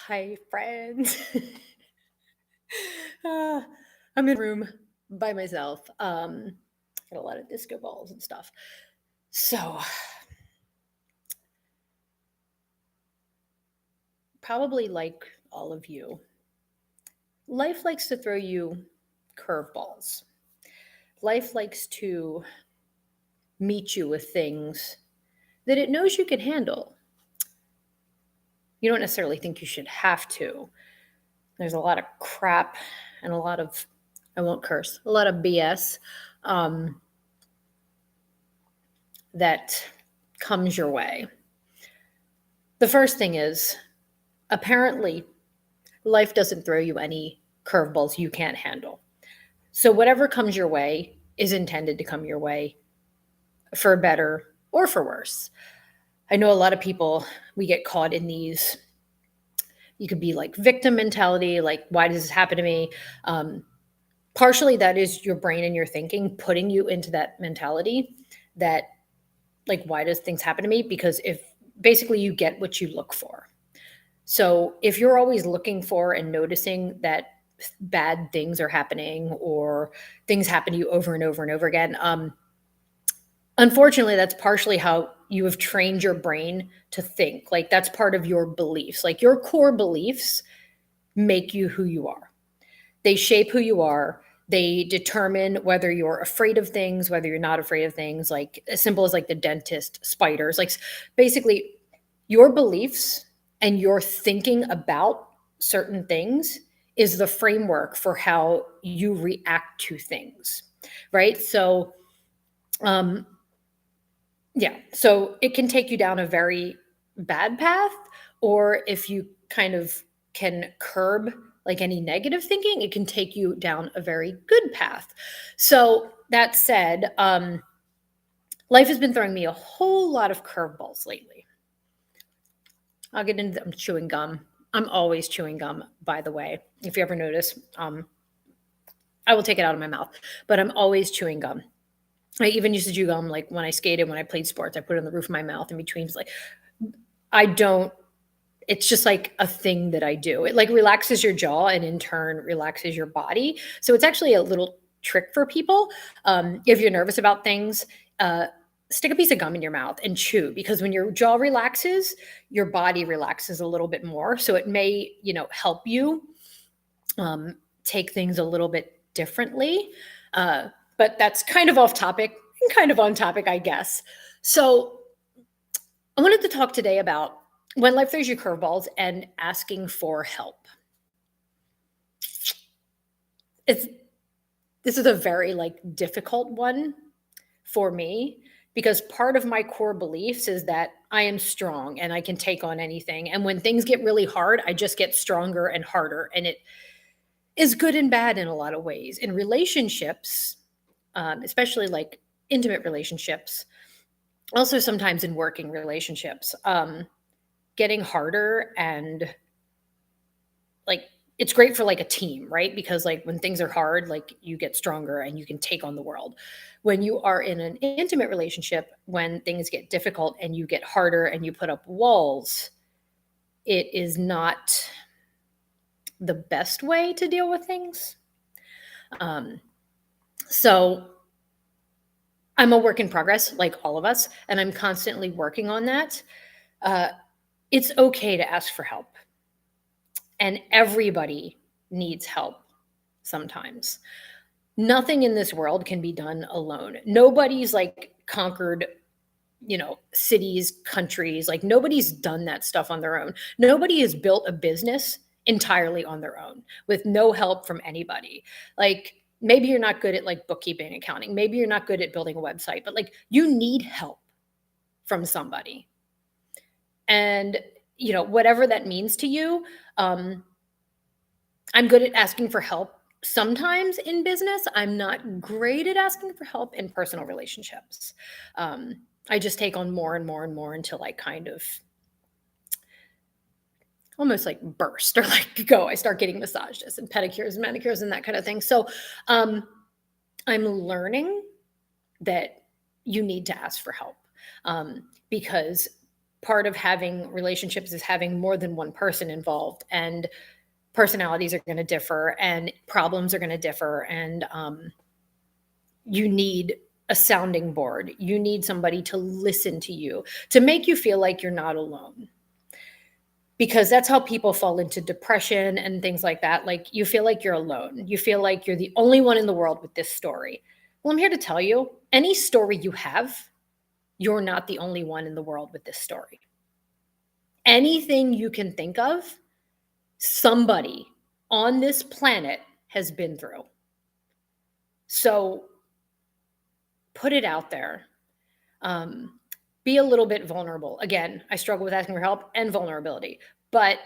Hi, friends. uh, I'm in a room by myself. Got a lot of disco balls and stuff. So, probably like all of you, life likes to throw you curveballs. Life likes to meet you with things that it knows you can handle. You don't necessarily think you should have to. There's a lot of crap and a lot of, I won't curse, a lot of BS um, that comes your way. The first thing is apparently life doesn't throw you any curveballs you can't handle. So whatever comes your way is intended to come your way for better or for worse. I know a lot of people, we get caught in these, you could be like victim mentality, like, why does this happen to me? Um, Partially that is your brain and your thinking putting you into that mentality that, like, why does things happen to me? Because if basically you get what you look for. So if you're always looking for and noticing that bad things are happening or things happen to you over and over and over again, unfortunately, that's partially how you have trained your brain to think. Like that's part of your beliefs. Like your core beliefs make you who you are. They shape who you are. They determine whether you're afraid of things, whether you're not afraid of things, like as simple as like the dentist, spiders, like basically your beliefs and your thinking about certain things is the framework for how you react to things, right? So, um, yeah, so it can take you down a very bad path, or if you kind of can curb like any negative thinking, it can take you down a very good path. So that said, life has been throwing me a whole lot of curveballs lately. I'll get into I'm chewing gum. I'm always chewing gum, by the way. If you ever notice, I will take it out of my mouth, but I'm always chewing gum. I even used to chew gum like when I skated, when I played sports. I put it on the roof of my mouth in between. Like I don't. It's just like a thing that I do. It like relaxes your jaw and in turn relaxes your body. So it's actually a little trick for people. If you're nervous about things, uh, stick a piece of gum in your mouth and chew because when your jaw relaxes, your body relaxes a little bit more. So it may, help you take things a little bit differently. Uh, but that's kind of off topic and kind of on topic, I guess. So I wanted to talk today about when life throws you curveballs and asking for help. It's This is a very like difficult one for me because part of my core beliefs is that I am strong and I can take on anything. And when things get really hard, I just get stronger and harder. And it is good and bad in a lot of ways. In relationships, especially like intimate relationships, also sometimes in working relationships, getting harder and like it's great for like a team, right? Because like when things are hard, like you get stronger and you can take on the world. When you are in an intimate relationship, when things get difficult and you get harder and you put up walls, it is not the best way to deal with things. Um, so I'm a work in progress, like all of us, and I'm constantly working on that. Uh, it's okay to ask for help, and everybody needs help sometimes. Nothing in this world can be done alone. Nobody's like conquered, cities, countries. Like nobody's done that stuff on their own. Nobody has built a business entirely on their own with no help from anybody. Like maybe you're not good at like bookkeeping, accounting. Maybe you're not good at building a website, but like you need help from somebody. And whatever that means to you, um, I'm good at asking for help sometimes in business. I'm not great at asking for help in personal relationships. Um, I just take on more and more and more until I kind of almost like burst or like go. I start getting massages and pedicures and manicures and that kind of thing. So I'm learning that you need to ask for help because part of having relationships is having more than one person involved, and personalities are going to differ and problems are going to differ. And you need a sounding board. You need somebody to listen to you, to make you feel like you're not alone. Because that's how people fall into depression and things like that. Like, you feel like you're alone. You feel like you're the only one in the world with this story. Well, I'm here to tell you, any story you have, you're not the only one in the world with this story. Anything you can think of, somebody on this planet has been through. So put it out there. Be a little bit vulnerable. Again, I struggle with asking for help and vulnerability, but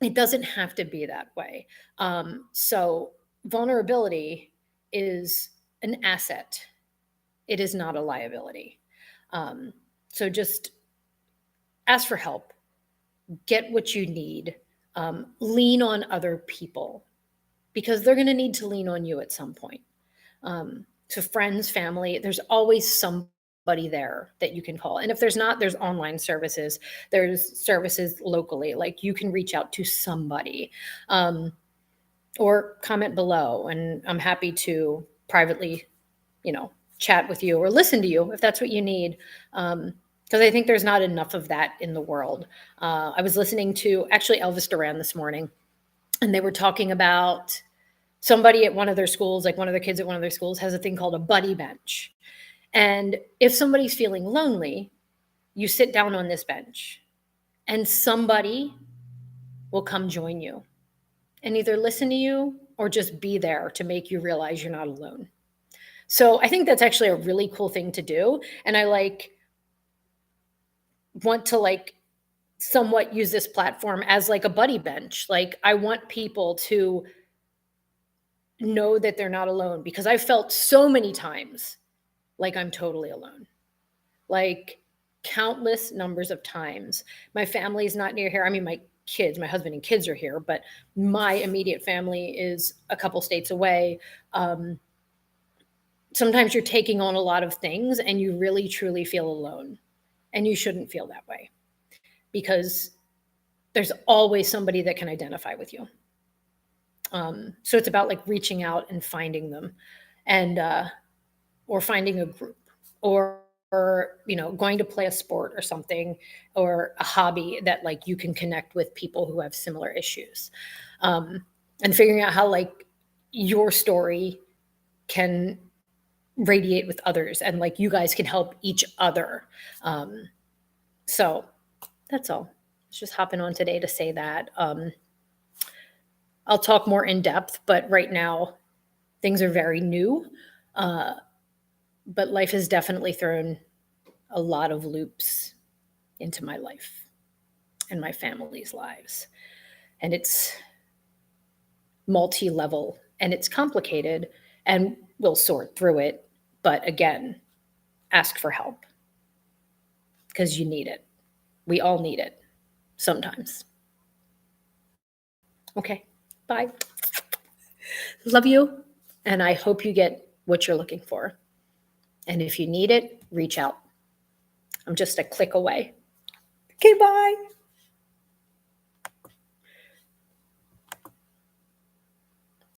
it doesn't have to be that way. So vulnerability is an asset. It is not a liability. So just ask for help. Get what you need. Lean on other people, because they're going to need to lean on you at some point. So friends, family, there's always somebody there that you can call. And if there's not, there's online services. There's services locally, like you can reach out to somebody, or comment below, and I'm happy to privately, chat with you or listen to you if that's what you need. Because I think there's not enough of that in the world. I was listening to actually Elvis Duran this morning, and they were talking about somebody at one of their schools, like one of the kids at one of their schools has a thing called a buddy bench. And if somebody's feeling lonely, you sit down on this bench and somebody will come join you and either listen to you or just be there to make you realize you're not alone. So I think that's actually a really cool thing to do. And I want to somewhat use this platform as like a buddy bench. Like, I want people to know that they're not alone, because I felt so many times like I'm totally alone. Like, countless numbers of times. My family's not near here. I mean, my husband and kids are here, but my immediate family is a couple states away. Sometimes you're taking on a lot of things and you really truly feel alone, and you shouldn't feel that way, because there's always somebody that can identify with you. So it's about reaching out and finding them, and or finding a group, or going to play a sport or something, or a hobby that you can connect with people who have similar issues, and figuring out how your story can radiate with others, and you guys can help each other. So that's all. It's just hopping on today to say that. I'll talk more in depth, but right now things are very new. But life has definitely thrown a lot of loops into my life and my family's lives. And it's multi-level and it's complicated, and we'll sort through it. But again, ask for help, because you need it. We all need it sometimes. Okay, bye. Love you. And I hope you get what you're looking for. And if you need it, reach out. I'm just a click away. Okay, bye.